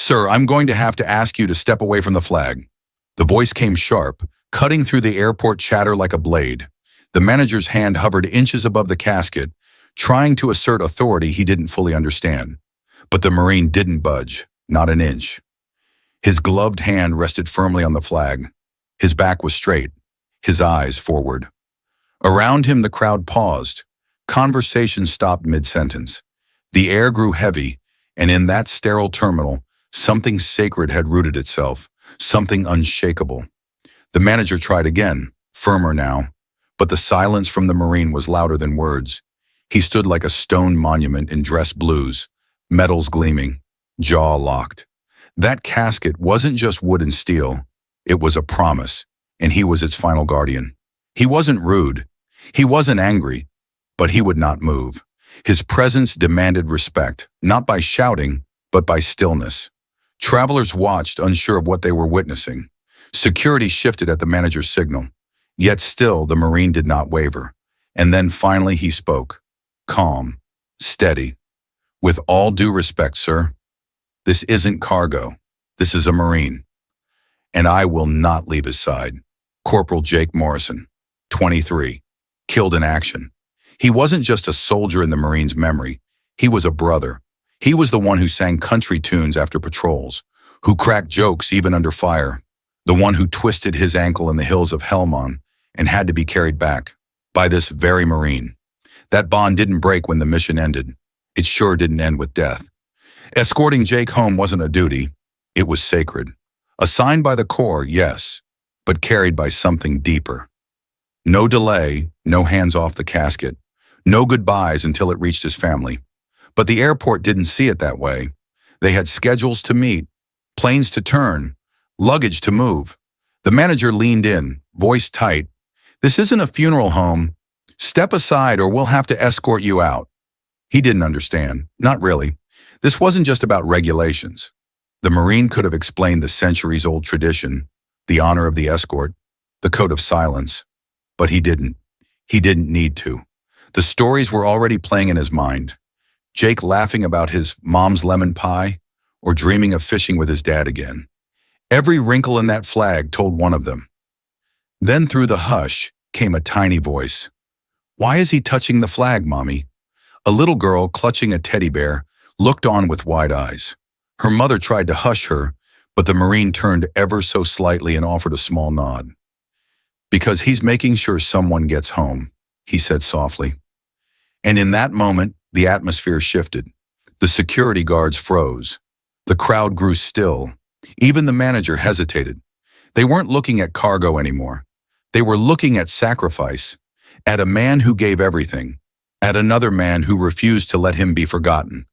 "Sir, I'm going to have to ask you to step away from the flag." The voice came sharp, cutting through the airport chatter like a blade. The manager's hand hovered inches above the casket, trying to assert authority he didn't fully understand. But the Marine didn't budge, not an inch. His gloved hand rested firmly on the flag. His back was straight, his eyes forward. Around him, the crowd paused. Conversation stopped mid-sentence. The air grew heavy, and in that sterile terminal, something sacred had rooted itself, something unshakable. The manager tried again, firmer now, but the silence from the Marine was louder than words. He stood like a stone monument in dress blues, metals gleaming, jaw locked. That casket wasn't just wood and steel, it was a promise, and he was its final guardian. He wasn't rude, he wasn't angry, but he would not move. His presence demanded respect, not by shouting, but by stillness. Travelers watched, unsure of what they were witnessing. Security shifted at the manager's signal. Yet still, the Marine did not waver. And then finally he spoke. Calm, steady. "With all due respect, sir, this isn't cargo. This is a Marine. And I will not leave his side." Corporal Jake Morrison, 23, killed in action. He wasn't just a soldier in the Marine's memory. He was a brother. He was the one who sang country tunes after patrols, who cracked jokes even under fire, the one who twisted his ankle in the hills of Helmand and had to be carried back by this very Marine. That bond didn't break when the mission ended. It sure didn't end with death. Escorting Jake home wasn't a duty. It was sacred. Assigned by the Corps, yes, but carried by something deeper. No delay, no hands off the casket, no goodbyes until it reached his family. But the airport didn't see it that way. They had schedules to meet, planes to turn, luggage to move. The manager leaned in, voice tight. "This isn't a funeral home. Step aside or we'll have to escort you out." He didn't understand. Not really. This wasn't just about regulations. The Marine could have explained the centuries-old tradition, the honor of the escort, the code of silence. But he didn't. He didn't need to. The stories were already playing in his mind. Jake laughing about his mom's lemon pie, or dreaming of fishing with his dad again. Every wrinkle in that flag told one of them. Then through the hush came a tiny voice. "Why is he touching the flag, Mommy?" A little girl clutching a teddy bear looked on with wide eyes. Her mother tried to hush her, but the Marine turned ever so slightly and offered a small nod. "Because he's making sure someone gets home," he said softly. And in that moment, the atmosphere shifted. The security guards froze. The crowd grew still. Even the manager hesitated. They weren't looking at cargo anymore. They were looking at sacrifice, at a man who gave everything, at another man who refused to let him be forgotten.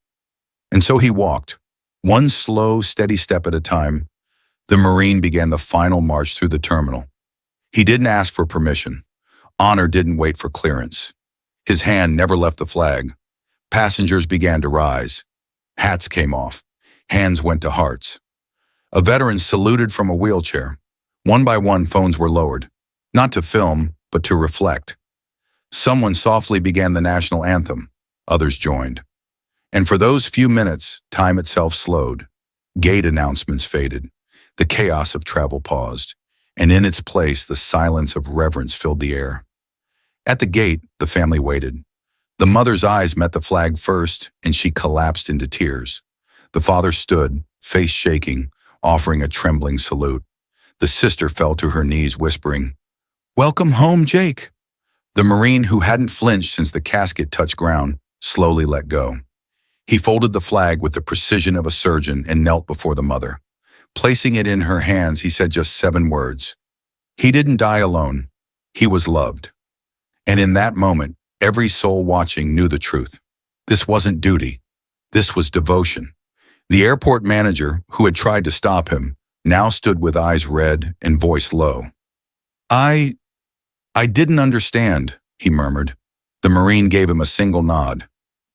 And so he walked, one slow, steady step at a time. The Marine began the final march through the terminal. He didn't ask for permission. Honor didn't wait for clearance. His hand never left the flag. Passengers began to rise. Hats came off. Hands went to hearts. A veteran saluted from a wheelchair. One by one, phones were lowered, not to film, but to reflect. Someone softly began the national anthem. Others joined. And for those few minutes, time itself slowed. Gate announcements faded. The chaos of travel paused. And in its place, the silence of reverence filled the air. At the gate, the family waited. The mother's eyes met the flag first, and she collapsed into tears. The father stood, face shaking, offering a trembling salute. The sister fell to her knees, whispering, "Welcome home, Jake." The Marine, who hadn't flinched since the casket touched ground, slowly let go. He folded the flag with the precision of a surgeon and knelt before the mother. Placing it in her hands, he said just 7 words. He didn't die alone. He was loved. And in that moment, every soul watching knew the truth. This wasn't duty. This was devotion. The airport manager, who had tried to stop him, now stood with eyes red and voice low. I didn't understand," he murmured. The Marine gave him a single nod.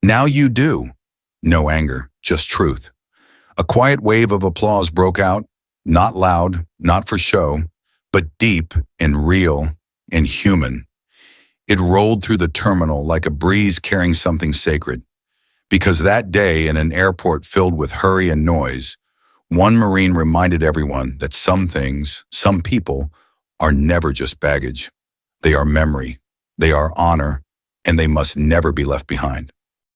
"Now you do." No anger, just truth. A quiet wave of applause broke out, not loud, not for show, but deep and real and human. It rolled through the terminal like a breeze carrying something sacred. Because that day, in an airport filled with hurry and noise, One Marine reminded everyone that some things, some people, are never just baggage. They are memory, they are honor, and they must never be left behind.